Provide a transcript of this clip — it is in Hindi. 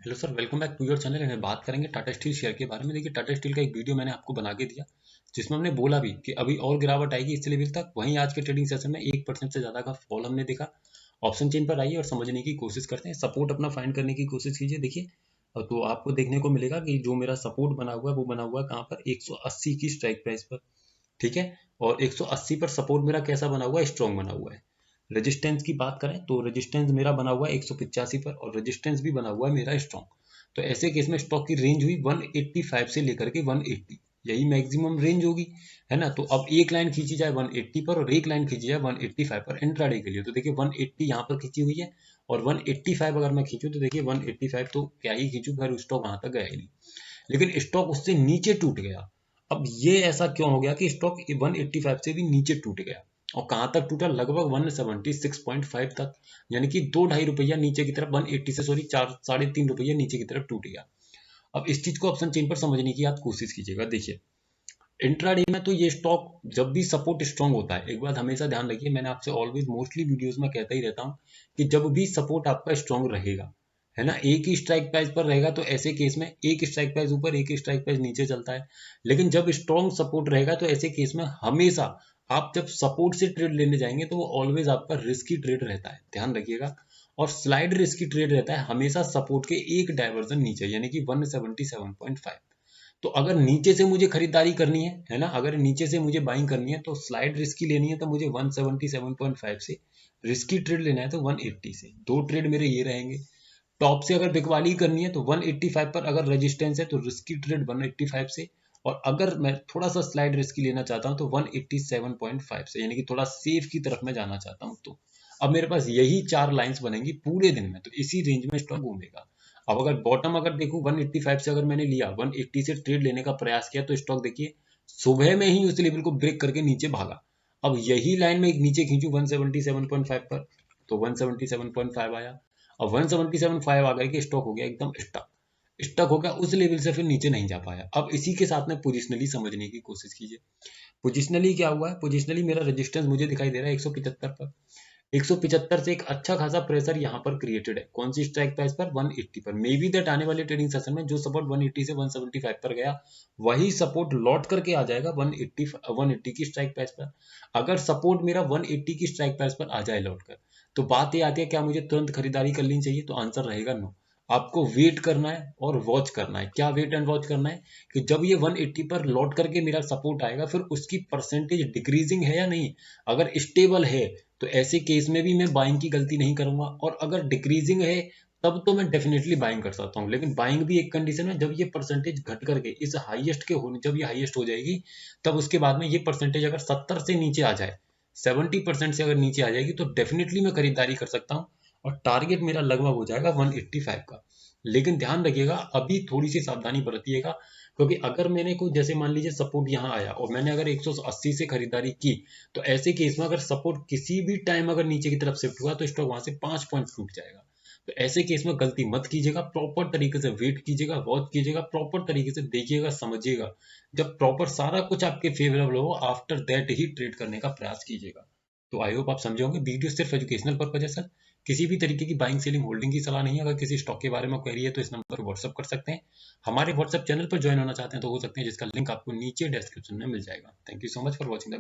Hello sir, welcome back to your channel. हमें बात करेंगे टाटा स्टील शेयर के बारे में। देखिए, टाटा स्टील का एक वीडियो मैंने आपको बना के दिया जिसमें हमने बोला भी कि अभी और गिरावट आएगी इस लेवल तक। वहीं आज के ट्रेडिंग सेशन में 1% से ज़्यादा का फॉल हमने देखा। ऑप्शन चेन पर आइए और समझने की कोशिश करते हैं, सपोर्ट अपना फाइंड करने की कोशिश कीजिए। देखिए, तो आपको देखने को मिलेगा कि जो मेरा सपोर्ट बना हुआ है वो बना हुआ है कहाँ पर, 180 की स्ट्राइक प्राइस पर। ठीक है, और 180 पर सपोर्ट मेरा कैसा बना हुआ है, स्ट्रॉन्ग बना हुआ है। रेजिस्टेंस की बात करें तो रेजिस्टेंस मेरा बना हुआ है 185 पर, और रेजिस्टेंस भी बना हुआ है मेरा स्ट्रॉन्ग। तो ऐसे केस में स्टॉक की रेंज हुई 185 से लेकर के 180, यही मैक्सिमम रेंज होगी, है ना। तो अब एक लाइन खींची जाए 180 पर और एक लाइन खींची जाए 185 पर इंट्राडे के लिए, तो देखिए 180 यहाँ पर खींची हुई है और 185 अगर मैं खींचूं तो देखिए 185 तो क्या ही खींचूं, फिर स्टॉक वहां तक गया ही नहीं, लेकिन स्टॉक उससे नीचे टूट गया। अब ये ऐसा क्यों हो गया कि स्टॉक 185 से भी नीचे टूट गया, और कहाँ तक टूटा, लगभग 176.5 तक, यानी कि 2-2.5 रुपया नीचे की तरफ, 180 से सॉरी 4-3.5 रुपया नीचे की तरफ टूट गया। अब इस चीज को ऑप्शन चेन पर समझने की आप कोशिश कीजिएगा। देखिए, इंट्राडे में तो ये स्टॉक जब भी सपोर्ट स्ट्रांग होता है, एक बात हमेशा ध्यान रखिए, मैंने आपसे ऑलवेज मोस्टली वीडियोस में कहता ही रहता हूँ कि जब भी सपोर्ट आपका स्ट्रांग रहेगा, है ना, एक ही स्ट्राइक प्राइस पर रहेगा, तो ऐसे केस में एक स्ट्राइक प्राइस ऊपर एक स्ट्राइक प्राइस नीचे चलता है। लेकिन जब स्ट्रांग सपोर्ट रहेगा तो ऐसे केस में हमेशा आप जब सपोर्ट से ट्रेड लेने जाएंगे तो वो ऑलवेज आपका रिस्की ट्रेड रहता है, ध्यान रखिएगा। और स्लाइड रिस्की ट्रेड रहता है हमेशा सपोर्ट के एक डायवर्जन नीचे, यानी कि 177.5। तो अगर नीचे से मुझे खरीदारी करनी है ना, अगर नीचे से मुझे बाइंग करनी है तो स्लाइड रिस्की लेनी है, तो मुझे 177.5 से। रिस्की ट्रेड लेना है तो 180 से। दो ट्रेड मेरे ये रहेंगे। टॉप से अगर बिकवाली करनी है तो 185 पर अगर रेजिस्टेंस है तो रिस्की ट्रेड 185 से। और अगर मैं थोड़ा सा स्लाइड रिस्की लेना चाहता हूं तो 187.5 से, यानी कि थोड़ा सेफ की तरफ मैं जाना चाहता हूं तो। अब मेरे पास यही चार लाइंस बनेंगी पूरे दिन में, तो इसी रेंज में स्टॉक घूमेगा। अब अगर बॉटम अगर देखूं 185 से, अगर मैंने लिया 180 से ट्रेड लेने का प्रयास किया, तो स्टॉक देखिए सुबह में ही उस लेवल को ब्रेक करके नीचे भागा। अब यही लाइन में एक नीचे खींचू 177.5 पर, तो 177.5 आया। अब 177.5 आ गए कि स्टॉक हो गया एकदम स्टक। स्टक हो गया उस लेवल से, फिर नीचे नहीं जा पाया। अब इसी के साथ में पोजिशनली समझने की कोशिश कीजिए। पोजिशनली क्या हुआ है, पोजिशनली मेरा रेजिस्टेंस मुझे दिखाई दे रहा है 175 पर। 175 से एक अच्छा खासा प्रेशर यहाँ पर क्रिएटेड है, कौन सी स्ट्राइक प्राइस पर, 180 पर। मे बी दैट आने वाले ट्रेडिंग सेशन में जो सपोर्ट 180 से 175 पर गया, वही सपोर्ट लौट करके आ जाएगा 180 की स्ट्राइक प्राइस पर। अगर सपोर्ट मेरा 180 की स्ट्राइक प्राइस पर आ जाए लौट कर, तो बात ये आती है क्या मुझे तुरंत खरीदारी कर लेनी चाहिए, तो आंसर रहेगा नो। आपको वेट करना है और वॉच करना है। क्या वेट एंड वॉच करना है कि जब ये 180 पर लौट करके मेरा सपोर्ट आएगा, फिर उसकी परसेंटेज डिक्रीजिंग है या नहीं। अगर स्टेबल है तो ऐसे केस में भी मैं बाइंग की गलती नहीं करूंगा, और अगर डिक्रीजिंग है तब तो मैं डेफिनेटली बाइंग कर सकता हूँ। लेकिन बाइंग भी एक कंडीशन है, जब ये परसेंटेज घट करके इस हाईएस्ट के होने, जब ये हाईएस्ट हो जाएगी, तब उसके बाद में ये परसेंटेज अगर 70 से नीचे आ जाए, 70% से अगर नीचे आ जाएगी, तो डेफिनेटली मैं खरीदारी कर सकता हूँ। और टारगेट मेरा लगभग हो जाएगा 185 का। लेकिन ध्यान रखिएगा, अभी थोड़ी सी सावधानी बरतिएगा, क्योंकि अगर मैंने कोई, जैसे मान लीजिए सपोर्ट यहाँ आया और मैंने अगर 180 से खरीदारी की, तो ऐसे केस में अगर सपोर्ट किसी भी टाइम अगर नीचे की तरफ शिफ्ट हुआ, तो स्टॉक वहां से 5 पॉइंट टूट जाएगा। तो ऐसे केस में गलती मत कीजिएगा, प्रॉपर तरीके से वेट कीजिएगा, वॉच कीजिएगा, प्रॉपर तरीके से देखिएगा, समझिएगा। जब प्रॉपर सारा कुछ आपके फेवरेबल हो, आफ्टर दैट ही ट्रेड करने का प्रयास कीजिएगा। तो आई होप आप समझे होंगे। वीडियो सिर्फ एजुकेशनल पर्पज है सर, किसी भी तरीके की बाइंग सेलिंग होल्डिंग की सलाह नहीं है। अगर किसी स्टॉक के बारे में क्वेरी है तो इस नंबर पर व्हाट्सअप कर सकते हैं। हमारे व्हाट्सअप चैनल पर ज्वाइन होना चाहते हैं तो हो सकते हैं, जिसका लिंक आपको नीचे डिस्क्रिप्शन में मिल जाएगा। Thank you so much for watching the